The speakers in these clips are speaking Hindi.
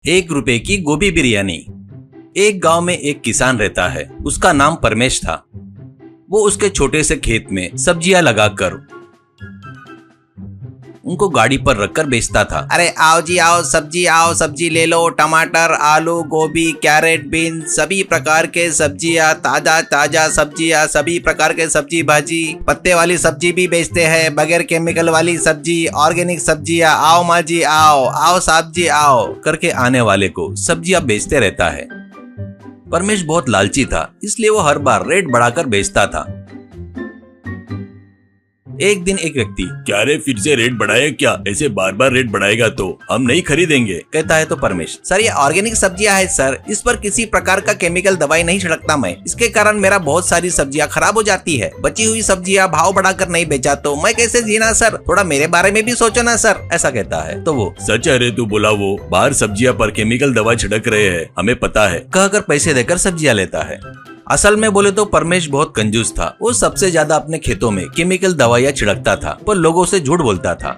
1 रुपए की गोभी बिरयानी। एक गांव में एक किसान रहता है, उसका नाम परमेश था। वो उसके छोटे से खेत में सब्जियां लगाकर उनको गाड़ी पर रखकर बेचता था। अरे आओ जी आओ सब्जी ले लो, टमाटर, आलू, गोभी, कैरेट, बीन्स, सभी प्रकार के सब्जियां, ताजा सब्जियां, सभी प्रकार के सब्जी भाजी, पत्ते वाली सब्जी भी बेचते हैं, बगैर केमिकल वाली सब्जी, ऑर्गेनिक सब्जियां। आओ माँ जी आओ साहब जी आओ करके आने वाले को सब्जियां बेचते रहता है। परमेश बहुत लालची था, इसलिए वो हर बार रेट बढ़ाकर बेचता था। एक दिन एक व्यक्ति, क्या रे फिर से रेट बढ़ाया क्या? ऐसे बार बार रेट बढ़ाएगा तो हम नहीं खरीदेंगे, कहता है। तो परमेश, सर ये ऑर्गेनिक सब्जियां है सर, इस पर किसी प्रकार का केमिकल दवाई नहीं छिड़कता मैं, इसके कारण मेरा बहुत सारी सब्जियां खराब हो जाती है। बची हुई सब्जियां भाव बढ़ाकर नहीं बेचा तो मैं कैसे जीना सर, थोड़ा मेरे बारे में भी सोचो ना सर, ऐसा कहता है। तो वो, सच है रे तू बोला, वो बाहर सब्जियां पर केमिकल दवा छिड़क रहे हैं, हमें पता है, कहकर पैसे देकर सब्जियां लेता है। असल में बोले तो परमेश बहुत कंजूस था। वो सबसे ज्यादा अपने खेतों में केमिकल दवाइयां छिड़कता था, पर लोगों से झूठ बोलता था।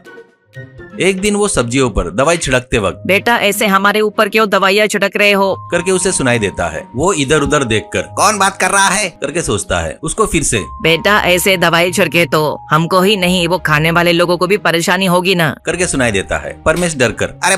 एक दिन वो सब्जियों पर दवाई छिड़कते वक्त, बेटा ऐसे हमारे ऊपर क्यों दवाइयाँ छिड़क रहे हो, करके उसे सुनाई देता है। वो इधर उधर देखकर कौन बात कर रहा है करके सोचता है। उसको फिर से, बेटा ऐसे दवाई छिड़के तो हमको ही नहीं वो खाने वाले लोगों को भी परेशानी होगी ना, करके सुनाई देता है। परमेश डर कर, अरे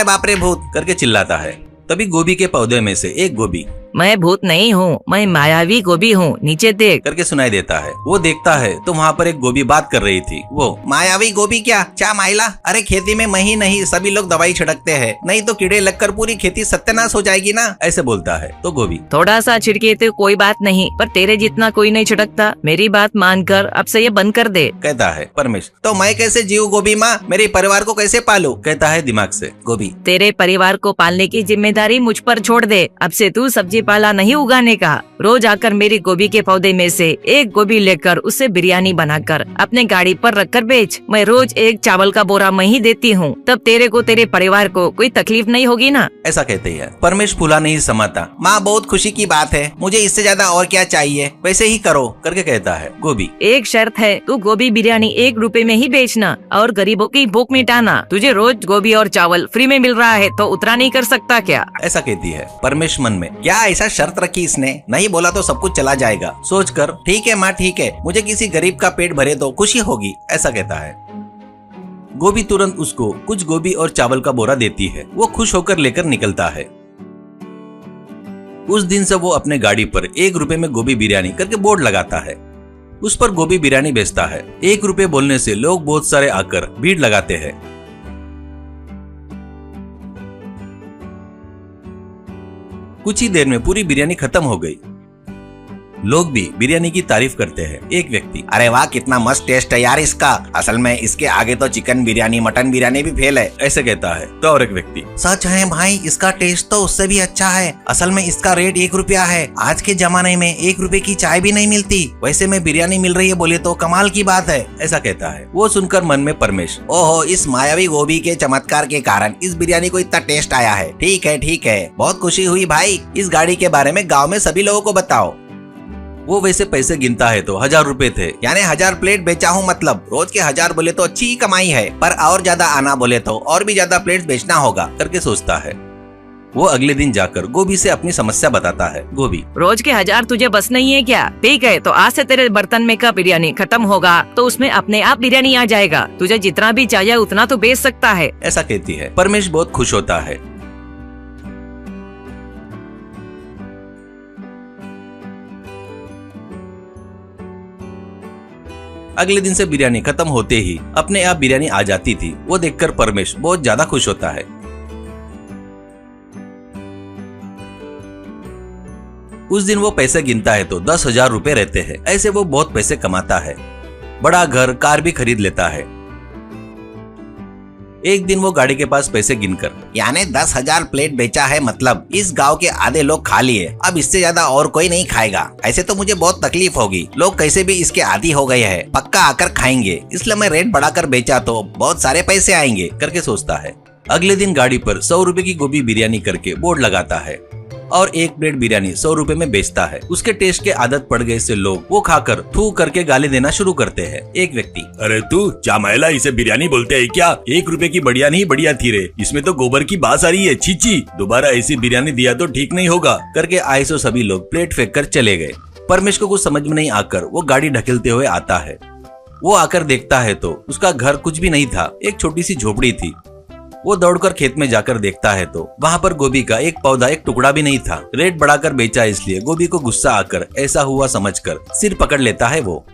बाप रे भूत करके चिल्लाता है। तभी गोभी के पौधे में से एक गोभी, मैं भूत नहीं हूँ, मैं मायावी गोभी हूँ, नीचे देख, करके सुनाई देता है। वो देखता है तो वहाँ पर एक गोभी बात कर रही थी। वो, मायावी गोभी क्या माइला, अरे खेती में मैं ही नहीं सभी लोग दवाई छिड़कते हैं, नहीं तो कीड़े लगकर पूरी खेती सत्यानाश हो जाएगी ना, ऐसे बोलता है। तो गोभी, थोड़ा सा छिड़के तो कोई बात नहीं, पर तेरे जितना कोई नहीं छिड़कता, मेरी बात मानकर अब से ये बंद कर दे, कहता है। परमेश, तो मैं कैसे जीव गोभी माँ, मेरे परिवार को कैसे पालू, कहता है दिमाग से। गोभी, तेरे परिवार को पालने की जिम्मेदारी मुझ पर छोड़ दे, अब से तू सब्जी पाला नहीं उगाने का, रोज आकर मेरी गोभी के पौधे में से एक गोभी लेकर उससे बिरयानी बनाकर अपने गाड़ी पर रखकर बेच, मैं रोज एक चावल का बोरा मैं ही देती हूँ, तब तेरे को तेरे परिवार को कोई तकलीफ नहीं होगी ना, ऐसा कहते हैं। परमेश फूला नहीं समाता। माँ बहुत खुशी की बात है, मुझे इससे ज्यादा और क्या चाहिए, वैसे ही करो, करके कहता है। गोभी, एक शर्त है, तू गोभी बिरयानी 1 रुपए में ही बेचना और गरीबों की भूख मिटाना, तुझे रोज गोभी और चावल फ्री में मिल रहा है तो उतना नहीं कर सकता क्या, ऐसा कहती है। परमेश मन में, क्या ऐसा शर्त रखी इसने, नहीं बोला तो सब कुछ चला जाएगा, सोचकर, ठीक है माँ ठीक है, मुझे किसी गरीब का पेट भरे तो खुशी होगी, ऐसा कहता है। गोभी तुरंत उसको कुछ गोभी और चावल का बोरा देती है। वो खुश होकर लेकर निकलता है। उस दिन से वो अपने गाड़ी पर 1 रुपए में गोभी बिरयानी करके बोर्ड लगाता है। उस पर गोभी बिरयानी बेचता है। 1 रुपए बोलने से लोग बहुत सारे आकर भीड़ लगाते हैं। कुछ ही देर में पूरी बिरयानी खत्म हो गई। लोग भी बिरयानी की तारीफ करते हैं। एक व्यक्ति, अरे वाह कितना मस्त टेस्ट है यार इसका, असल में इसके आगे तो चिकन बिरयानी मटन बिरयानी भी फेल है, ऐसे कहता है। तो और एक व्यक्ति, सच है भाई इसका टेस्ट तो उससे भी अच्छा है, असल में इसका रेट 1 रुपया है, आज के जमाने में 1 रुपए की चाय भी नहीं मिलती, वैसे में बिरयानी मिल रही है बोले तो कमाल की बात है, ऐसा कहता है। वो सुनकर मन में परमेश, ओहो इस मायावी गोभी के चमत्कार के कारण इस बिरयानी को इतना टेस्ट आया है, ठीक है बहुत खुशी हुई भाई, इस गाड़ी के बारे में गाँव में सभी लोगों को बताओ। वो वैसे पैसे गिनता है तो 1000 रुपए थे, यानी 1000 प्लेट बेचा हूँ, मतलब रोज के 1000 बोले तो अच्छी कमाई है, पर और ज्यादा आना बोले तो और भी ज्यादा प्लेट बेचना होगा, करके सोचता है। वो अगले दिन जाकर गोभी से अपनी समस्या बताता है। गोभी, रोज के 1000 तुझे बस नहीं है क्या? ठीक है तो आज से तेरे बर्तन में का बिरयानी खत्म होगा तो उसमें अपने आप बिरयानी आ जाएगा, तुझे जितना भी चाहिए उतना तो बेच सकता है, ऐसा कहती है। परमेश बहुत खुश होता है। अगले दिन से बिरयानी खत्म होते ही अपने आप बिरयानी आ जाती थी। वो देखकर परमेश बहुत ज्यादा खुश होता है। उस दिन वो पैसे गिनता है तो 10,000 रुपए रहते हैं। ऐसे वो बहुत पैसे कमाता है, बड़ा घर कार भी खरीद लेता है। एक दिन वो गाड़ी के पास पैसे गिनकर, यानी 10,000 प्लेट बेचा है, मतलब इस गांव के आधे लोग खा लिए, अब इससे ज्यादा और कोई नहीं खाएगा, ऐसे तो मुझे बहुत तकलीफ होगी, लोग कैसे भी इसके आदी हो गए हैं, पक्का आकर खाएंगे, इसलिए मैं रेट बढ़ाकर बेचा तो बहुत सारे पैसे आएंगे, करके सोचता है। अगले दिन गाड़ी पर 100 रुपए की गोभी बिरयानी करके बोर्ड लगाता है। और एक प्लेट बिरयानी 100 रुपए में बेचता है। उसके टेस्ट के आदत पड़ गए से लोग वो खाकर थू करके गाली देना शुरू करते हैं। एक व्यक्ति, अरे तू चामैला, इसे बिरयानी बोलते है क्या? 1 रुपए की बढ़िया नहीं बढ़िया थी रे, इसमें तो गोबर की बास आ रही है, छीची। दोबारा ऐसी बिरयानी दिया तो ठीक नहीं होगा करके आए सो सभी लोग प्लेट फेंक कर चले गए। परमेश को कुछ समझ में नहीं आकर वो गाड़ी ढकेलते हुए आता है। वो आकर देखता है तो उसका घर कुछ भी नहीं था, एक छोटी सी झोपड़ी थी। वो दौड़कर खेत में जाकर देखता है तो वहाँ पर गोभी का एक पौधा, एक टुकड़ा भी नहीं था। रेट बढ़ाकर बेचा इसलिए गोभी को गुस्सा आकर ऐसा हुआ समझकर सिर पकड़ लेता है वो।